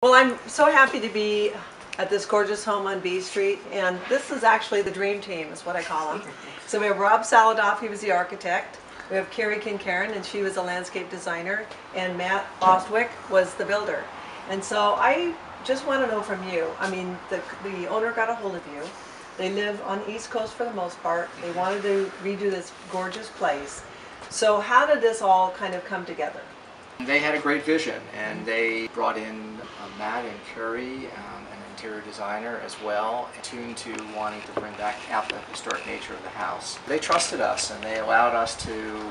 Well, I'm so happy to be at this gorgeous home on B Street, and this is actually the dream team, is what I call them. So we have Rob Sladoff, he was the architect. We have Kerry KenCairn, and she was a landscape designer, and Matt Bostwick was the builder. And so I just want to know from you, I mean, the owner got a hold of you. They live on the East Coast for the most part. They wanted to redo this gorgeous place. So how did this all kind of come together? They had a great vision, and they brought in Matt and Kerry, an interior designer as well, attuned to wanting to bring back out the historic nature of the house. They trusted us, and they allowed us to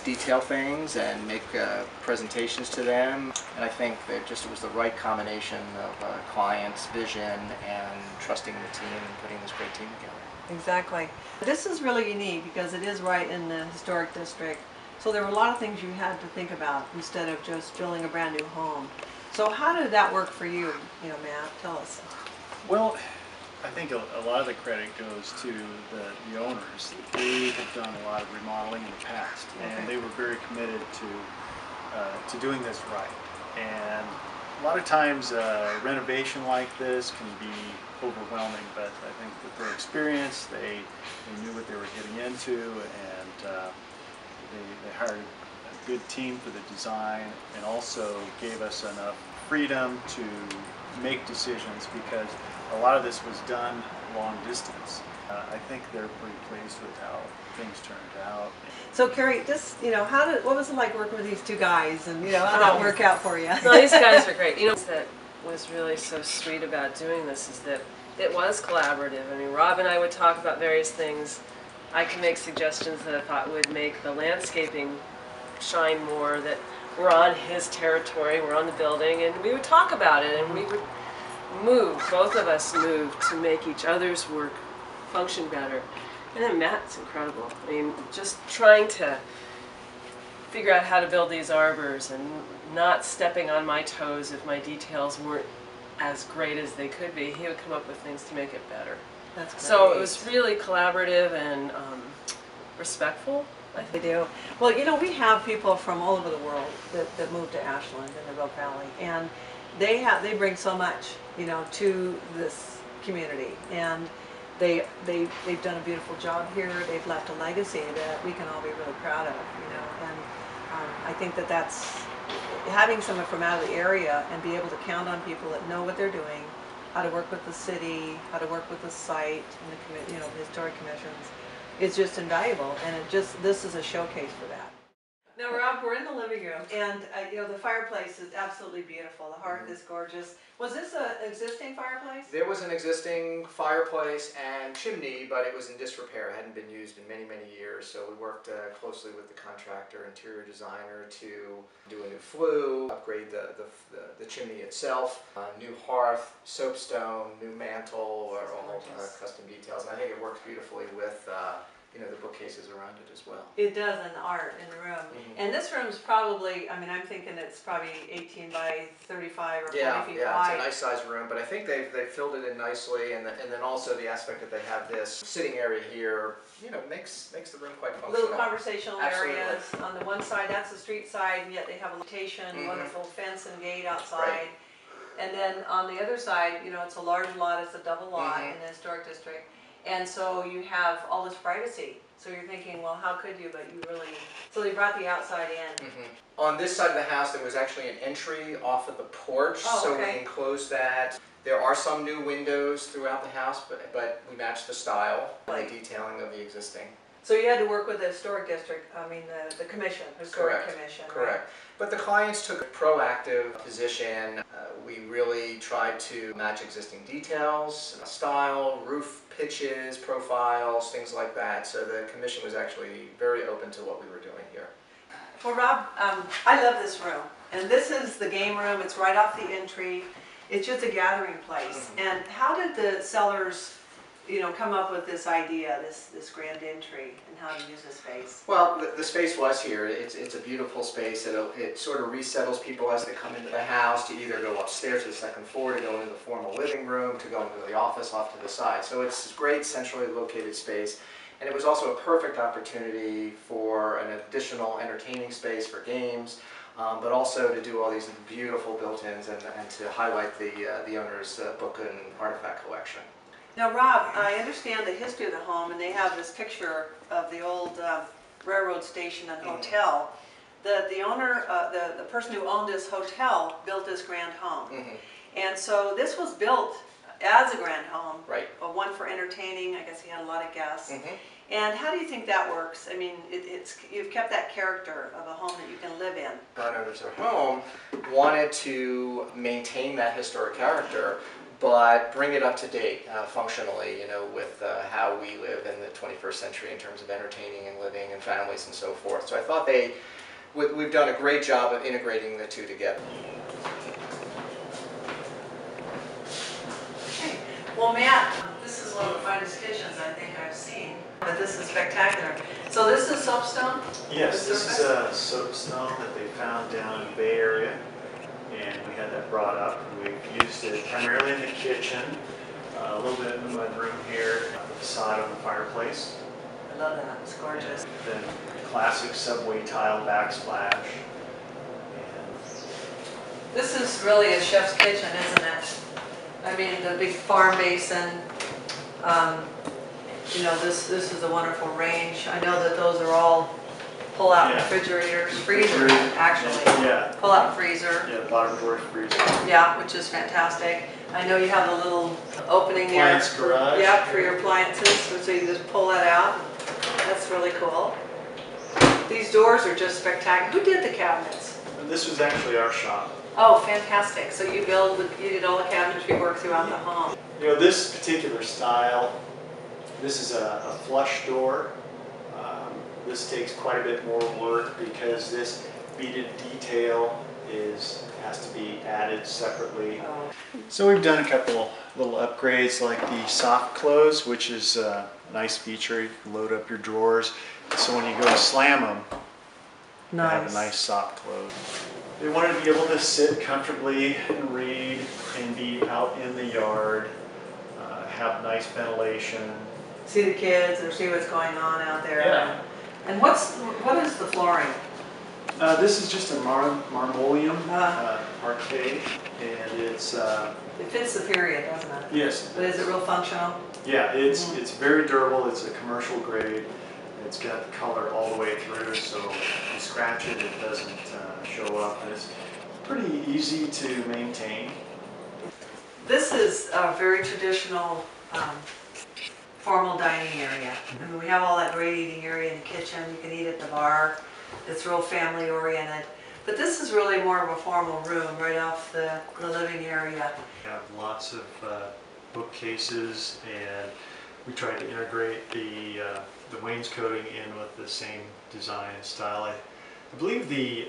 detail things and make presentations to them. And I think that it was the right combination of client's vision and trusting the team and putting this great team together. Exactly. This is really unique because it is right in the historic district. So there were a lot of things you had to think about instead of just building a brand new home. So how did that work for you, Matt? Tell us. Well, I think a lot of the credit goes to the owners. They have done a lot of remodeling in the past, and they were very committed to doing this right. And a lot of times renovation like this can be overwhelming, but I think with their experience, they knew what they were getting into, and they hired a good team for the design, and also gave us enough freedom to make decisions because a lot of this was done long distance. I think they're pretty pleased with how things turned out. So Kerry, what was it like working with these two guys, and how did that work out for you? Well, these guys are great. That was really so sweet about doing this is that it was collaborative. I mean, Rob and I would talk about various things. I could make suggestions that I thought would make the landscaping shine more, that we're on his territory, we're on the building, and we would talk about it, and we would both of us moved to make each other's work function better. And then Matt's incredible. I mean, just trying to figure out how to build these arbors and not stepping on my toes if my details weren't as great as they could be. He would come up with things to make it better. That's great. So it was really collaborative and respectful. I think. They do. Well, we have people from all over the world that move to Ashland in the Rogue Valley, and they bring so much, to this community, and they've done a beautiful job here. They've left a legacy that we can all be really proud of, and I think that's having someone from out of the area and be able to count on people that know what they're doing, how to work with the city, how to work with the site, and the historic commissions. It's just invaluable, and this is a showcase for that. Now, Rob, we're in the living room, and the fireplace is absolutely beautiful. The hearth is gorgeous. Was this an existing fireplace? There was an existing fireplace and chimney, but it was in disrepair. It hadn't been used in many, many years, so we worked closely with the contractor, interior designer, to do a new flue, upgrade the chimney itself, new hearth, soapstone, new mantle, or all custom details. And I think it works beautifully with the bookcases around it as well. It does, and the art in the room. And this room's probably, I'm thinking it's probably 18 by 35 or 40 feet wide. Yeah, it's a nice sized room, but I think they've filled it in nicely, and then also the aspect that they have this sitting area here, makes the room quite functional. Little conversational areas. On the one side, that's the street side, and yet they have a location, wonderful fence and gate outside. Right. And then on the other side, it's a large lot, it's a double lot in the historic district. And so you have all this privacy. So you're thinking, well, how could you? But you really, so they brought the outside in. On this side of the house, there was actually an entry off of the porch, so we enclosed that. There are some new windows throughout the house, but we matched the style and the detailing of the existing. So you had to work with the historic district, the commission, historic commission. Correct. Right? But the clients took a proactive position. We really tried to match existing details, style, roof pitches, profiles, things like that. So the commission was actually very open to what we were doing here. Well, Rob, I love this room. And this is the game room. It's right off the entry. It's just a gathering place. And how did the sellers come up with this idea, this grand entry, and how to use the space? Well, the space was here. It's a beautiful space. It sort of resettles people as they come into the house to either go upstairs to the second floor, to go into the formal living room, to go into the office off to the side. So it's a great centrally located space. And it was also a perfect opportunity for an additional entertaining space for games. but also to do all these beautiful built-ins and to highlight the owner's book and artifact collection. Now, Rob, I understand the history of the home, and they have this picture of the old railroad station and hotel. The owner, the person who owned this hotel, built this grand home. And so this was built as a grand home, Right. One for entertaining. I guess he had a lot of guests. And how do you think that works? I mean, you've kept that character of a home that you can live in. Owners of home wanted to maintain that historic character, but bring it up to date functionally, with how we live in the 21st century in terms of entertaining and living and families and so forth. So I thought we've done a great job of integrating the two together. Well, Matt, this is one of the finest kitchens I think I've seen, but this is spectacular. So this is soapstone? Yes, this is a soapstone that they found down in the Bay Area, and we had that brought up. We've used it primarily in the kitchen, a little bit in the mudroom here, the facade on the fireplace. I love that, it's gorgeous. Then classic subway tile backsplash. And This is really a chef's kitchen, isn't it? I mean, the big farm basin. This is a wonderful range. I know that those are all pull-out refrigerators, freezers, actually. Yeah. Pull-out freezer. Yeah, the bottom drawer freezer. Yeah, which is fantastic. I know you have a little opening there. Appliance garage. Yeah, for your appliances, so you just pull that out. That's really cool. These doors are just spectacular. Who did the cabinets? And this was actually our shop. Oh, fantastic. So you did all the cabinetry work throughout the home. This particular style, this is a flush door. This takes quite a bit more work because this beaded detail has to be added separately. Oh. So we've done a couple little upgrades like the soft close, which is a nice feature. You can load up your drawers. So when you go to slam them, you have a nice soft close. They wanted to be able to sit comfortably and read and be out in the yard, have nice ventilation. See the kids or see what's going on out there. Yeah. And what is the flooring? This is just a marmoleum parquet, and it's It fits the period, doesn't it? yes. But is it real functional? Yeah, it's very durable. It's a commercial grade. It's got the color all the way through, so if you scratch it, it doesn't show up. And it's pretty easy to maintain. This is a very traditional formal dining area. I mean, we have all that great eating area in the kitchen. You can eat at the bar. It's real family oriented. But this is really more of a formal room right off the living area. We have lots of bookcases, and we tried to integrate the wainscoting in with the same design and style. I believe the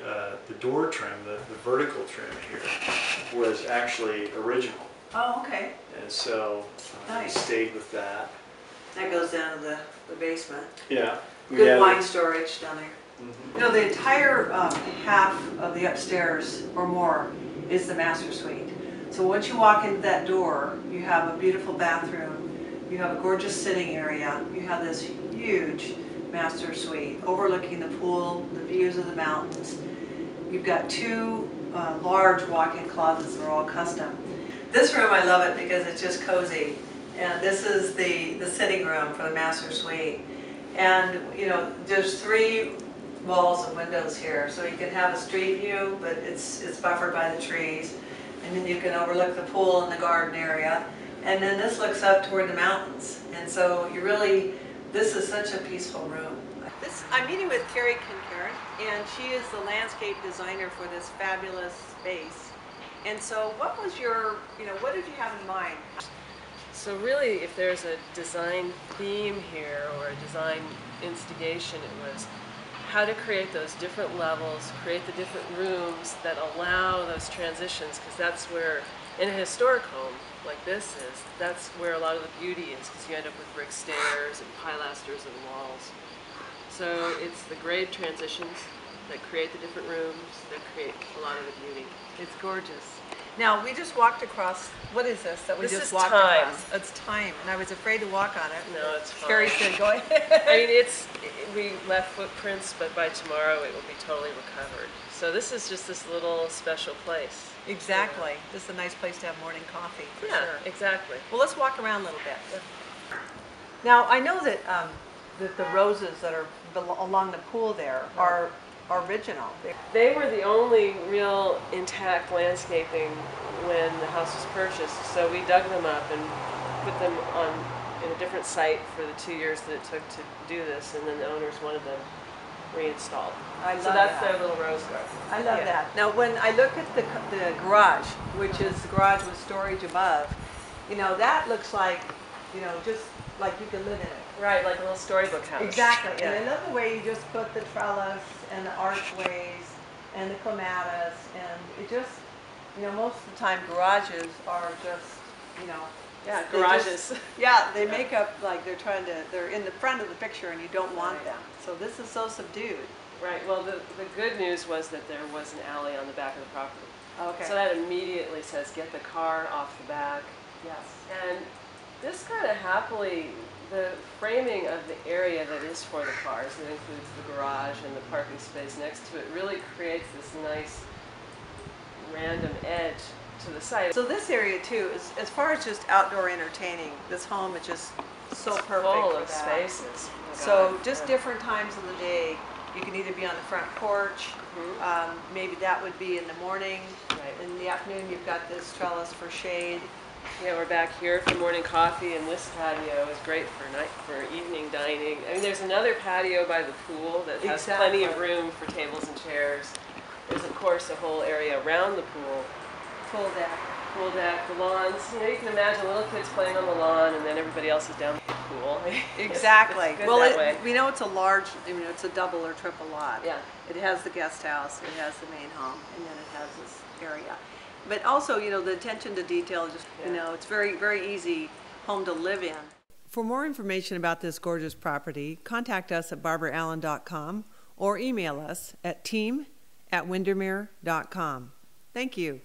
door trim, the vertical trim here, was actually original. Oh, okay. And so Nice. we stayed with that. That goes down to the basement. Yeah. Good wine storage down there. Mm-hmm. The entire half of the upstairs or more is the master suite. So once you walk into that door, you have a beautiful bathroom, you have a gorgeous sitting area, you have this huge master suite overlooking the pool, the views of the mountains. You've got two large walk-in closets that are all custom. This room, I love it because it's just cozy. And this is the sitting room for the master suite. And there's 3 walls of windows here, so you can have a street view, but it's buffered by the trees. And then you can overlook the pool and the garden area. And then this looks up toward the mountains. And so this is such a peaceful room. I'm meeting with Kerry KenCairn, and she is the landscape designer for this fabulous space. And so what did you have in mind? So really, if there's a design theme here or a design instigation, it was how to create those different levels, create the different rooms that allow those transitions, because that's where, in a historic home like this is, that's where a lot of the beauty is, because you end up with brick stairs and pilasters and walls. So it's the grade transitions that create the different rooms that create a lot of the beauty. It's gorgeous. Now, we just walked across, what is this that we This just is walked thyme. across? It's thyme, and I was afraid to walk on it. No, it's fine. Kerry said, go ahead. I mean, we left footprints, but by tomorrow it will be totally recovered. So this is just this little special place. Exactly. This is a nice place to have morning coffee, for Yeah, sure. exactly. Well, let's walk around a little bit. Now, I know that that the roses that are along the pool there are original. They were the only real intact landscaping when the house was purchased, so we dug them up and put them in a different site for the 2 years that it took to do this, and then the owners wanted them reinstalled. So that's their little rose garden. I love Yeah. that. Now, when I look at the garage, which is the garage with storage above, you know, that looks like, you know, just like you could live in it. Right, like a little storybook house. Exactly. Yeah. And I love the way you just put the trellis and the archways and the clematis, and it just, you know, most of the time garages are just, you know, Yeah, they garages. just- yeah, they make up like they're in the front of the picture and you don't want Right. them. So this is so subdued. Right, well, the good news was that there was an alley on the back of the property. Okay. So that immediately says, get the car off the back. Yes. And this kind of happily, the framing of the area that is for the cars, that includes the garage and the parking space next to it, really creates this nice random edge to the site. So this area too, is, as far as just outdoor entertaining, this home is just so It's perfect full for of that. spaces. Oh my So God. just Yeah. different times of the day, you can either be on the front porch, maybe that would be in the morning. Right. In the afternoon, you've got this trellis for shade. Yeah, we're back here for morning coffee, and this patio is great for evening dining. I mean, there's another patio by the pool that has plenty of Exactly. room for tables and chairs. There's of course a whole area around the pool, Full deck. pool deck, the lawns. You know, you can imagine little kids playing on the lawn, and then everybody else is down by the pool. Exactly. It's good Well, that way. we know it's a large, you know, it's a double or triple lot. Yeah. It has the guest house, it has the main home, and then it has this area. But also, you know, the attention to detail, just, you Yeah. know, it's very, very easy home to live in. For more information about this gorgeous property, contact us at barbaraallen.com or email us at team@windermere.com. Thank you.